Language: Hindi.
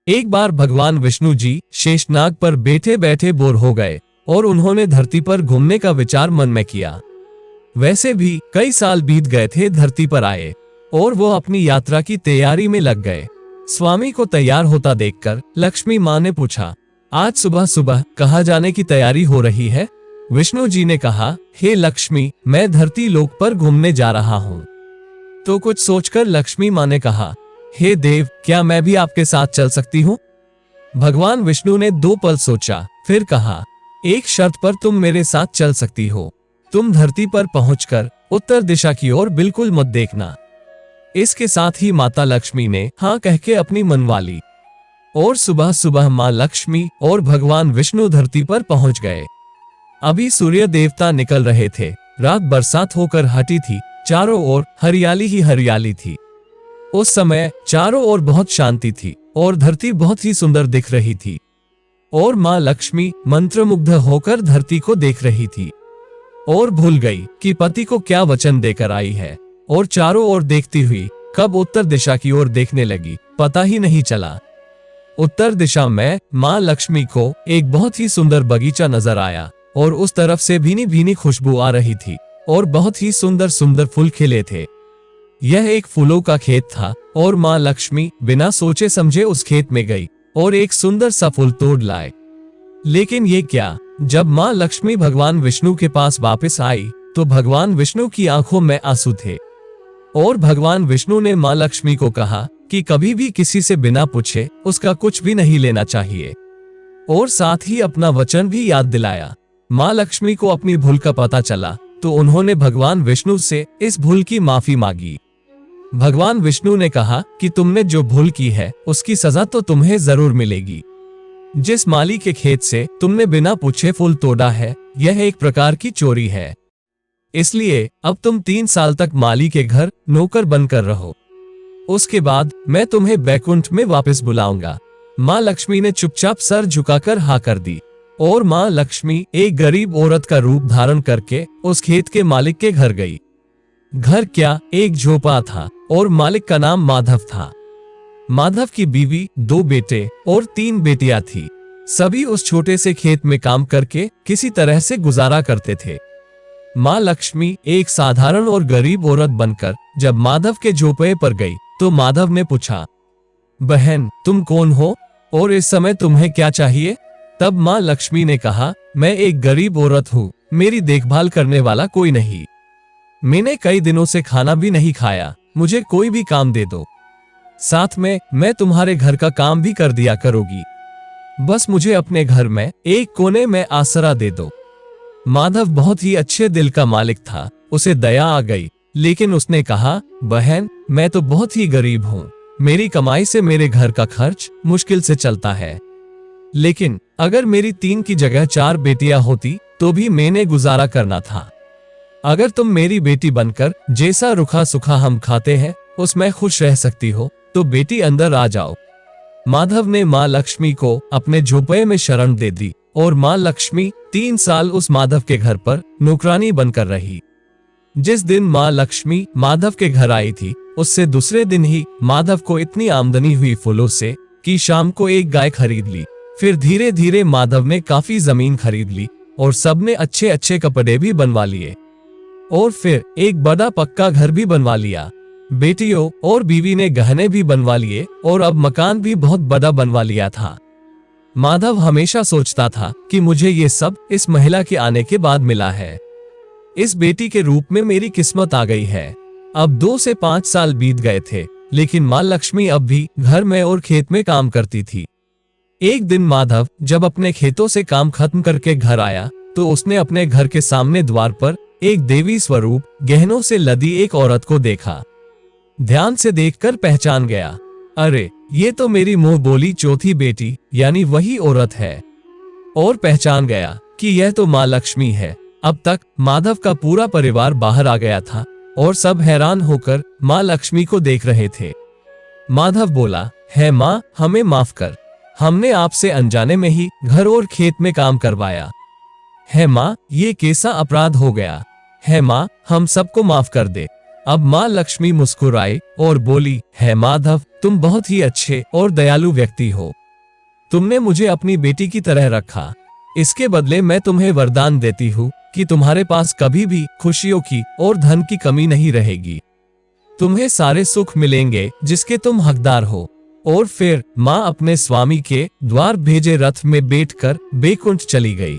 एक बार भगवान विष्णु जी शेषनाग पर बैठे बैठे बोर हो गए और उन्होंने धरती पर घूमने का विचार मन में किया। वैसे भी कई साल बीत गए थे धरती पर आए और वो अपनी यात्रा की तैयारी में लग गए। स्वामी को तैयार होता देखकर लक्ष्मी माँ ने पूछा, आज सुबह सुबह कहाँ जाने की तैयारी हो रही है? विष्णु जी ने कहा, हे लक्ष्मी, मैं धरती लोक पर घूमने जा रहा हूँ। तो कुछ सोचकर लक्ष्मी माँ ने कहा, हे देव, क्या मैं भी आपके साथ चल सकती हूँ? भगवान विष्णु ने 2 पल सोचा, फिर कहा, एक शर्त पर तुम मेरे साथ चल सकती हो। तुम धरती पर पहुंचकर उत्तर दिशा की ओर बिल्कुल मत देखना। इसके साथ ही माता लक्ष्मी ने हाँ कह के अपनी मनवा ली और सुबह सुबह माँ लक्ष्मी और भगवान विष्णु धरती पर पहुंच गए। अभी सूर्य देवता निकल रहे थे। रात बरसात होकर हटी थी। चारों ओर हरियाली ही हरियाली थी। उस समय चारों ओर बहुत शांति थी और धरती बहुत ही सुंदर दिख रही थी और माँ लक्ष्मी मंत्रमुग्ध होकर धरती को देख रही थी और भूल गई कि पति को क्या वचन देकर आई है और चारों ओर देखती हुई कब उत्तर दिशा की ओर देखने लगी, पता ही नहीं चला। उत्तर दिशा में माँ लक्ष्मी को एक बहुत ही सुंदर बगीचा नजर आया और उस तरफ से भीनी भीनी खुशबू आ रही थी और बहुत ही सुंदर सुंदर फूल खिले थे। यह एक फूलों का खेत था और माँ लक्ष्मी बिना सोचे समझे उस खेत में गई और एक सुंदर सा फूल तोड़ लाए। लेकिन ये क्या, जब माँ लक्ष्मी भगवान विष्णु के पास वापस आई तो भगवान विष्णु की आंखों में आंसू थे और भगवान विष्णु ने माँ लक्ष्मी को कहा कि कभी भी किसी से बिना पूछे उसका कुछ भी नहीं लेना चाहिए और साथ ही अपना वचन भी याद दिलाया। माँ लक्ष्मी को अपनी भूल का पता चला तो उन्होंने भगवान विष्णु से इस भूल की माफी मांगी। भगवान विष्णु ने कहा कि तुमने जो भूल की है उसकी सजा तो तुम्हें जरूर मिलेगी। जिस माली के खेत से तुमने बिना पूछे फूल तोड़ा है, यह एक प्रकार की चोरी है। इसलिए अब तुम 3 साल तक माली के घर नौकर बनकर रहो। उसके बाद मैं तुम्हें बैकुंठ में वापस बुलाऊंगा। माँ लक्ष्मी ने चुपचाप सर झुकाकर हाँ कर दी और माँ लक्ष्मी एक गरीब औरत का रूप धारण करके उस खेत के मालिक के घर गई। घर क्या, एक झोपड़ा था और मालिक का नाम माधव था। माधव की बीवी, 2 बेटे और 3 बेटियां थी। सभी उस छोटे से खेत में काम करके किसी तरह से गुजारा करते थे। माँ लक्ष्मी एक साधारण और गरीब औरत बनकर जब माधव के झोपड़े पर गई तो माधव ने पूछा, बहन, तुम कौन हो और इस समय तुम्हें क्या चाहिए? तब माँ लक्ष्मी ने कहा, मैं एक गरीब औरत हूँ, मेरी देखभाल करने वाला कोई नहीं। मैंने कई दिनों से खाना भी नहीं खाया, मुझे कोई भी काम दे दो। साथ में मैं तुम्हारे घर का काम भी कर दिया करूंगी। बस मुझे अपने घर में एक कोने में आसरा दे दो। माधव बहुत ही अच्छे दिल का मालिक था। उसे दया आ गई, लेकिन उसने कहा, बहन, मैं तो बहुत ही गरीब हूँ। मेरी कमाई से मेरे घर का खर्च मुश्किल से चलता है। लेकिन अगर मेरी 3 की जगह 4 बेटियां होती तो भी मैंने गुजारा करना था। अगर तुम मेरी बेटी बनकर जैसा रुखा सुखा हम खाते हैं उसमें खुश रह सकती हो तो बेटी अंदर आ जाओ। माधव ने माँ लक्ष्मी को अपने झोपड़े में शरण दे दी और माँ लक्ष्मी 3 साल उस माधव के घर पर नौकरानी बनकर रही। जिस दिन माँ लक्ष्मी माधव के घर आई थी उससे दूसरे दिन ही माधव को इतनी आमदनी हुई फूलों से कि शाम को एक गाय खरीद ली। फिर धीरे धीरे माधव ने काफी जमीन खरीद ली और सबने अच्छे अच्छे कपड़े भी बनवा लिए और फिर एक बड़ा पक्का घर भी बनवा लिया। बेटियों और बीवी ने गहने भी बनवा लिए और अब मकान भी बहुत बड़ा बनवा लिया था। माधव हमेशा सोचता था कि मुझे ये सब इस महिला के आने के बाद मिला है। इस बेटी के रूप में मेरी किस्मत आ गई है। अब 2 से 5 साल बीत गए थे, लेकिन माँ लक्ष्मी अब भी घर में और खेत में काम करती थी। एक दिन माधव जब अपने खेतों से काम खत्म करके घर आया तो उसने अपने घर के सामने द्वार पर एक देवी स्वरूप गहनों से लदी एक औरत को देखा। ध्यान से देखकर पहचान गया, अरे ये तो मेरी मुंह बोली चौथी बेटी यानी वही औरत है। और पहचान गया कि यह तो माँ लक्ष्मी है। अब तक माधव का पूरा परिवार बाहर आ गया था और सब हैरान होकर माँ लक्ष्मी को देख रहे थे। माधव बोला, है माँ, हमें माफ कर, हमने आपसे अनजाने में ही घर और खेत में काम करवाया है। माँ, ये कैसा अपराध हो गया है माँ, हम सबको माफ कर दे। अब माँ लक्ष्मी मुस्कुराई और बोली, है माधव, तुम बहुत ही अच्छे और दयालु व्यक्ति हो। तुमने मुझे अपनी बेटी की तरह रखा। इसके बदले मैं तुम्हें वरदान देती हूँ कि तुम्हारे पास कभी भी खुशियों की और धन की कमी नहीं रहेगी। तुम्हें सारे सुख मिलेंगे जिसके तुम हकदार हो। और फिर माँ अपने स्वामी के द्वार भेजे रथ में बैठकर बैकुंठ चली गई।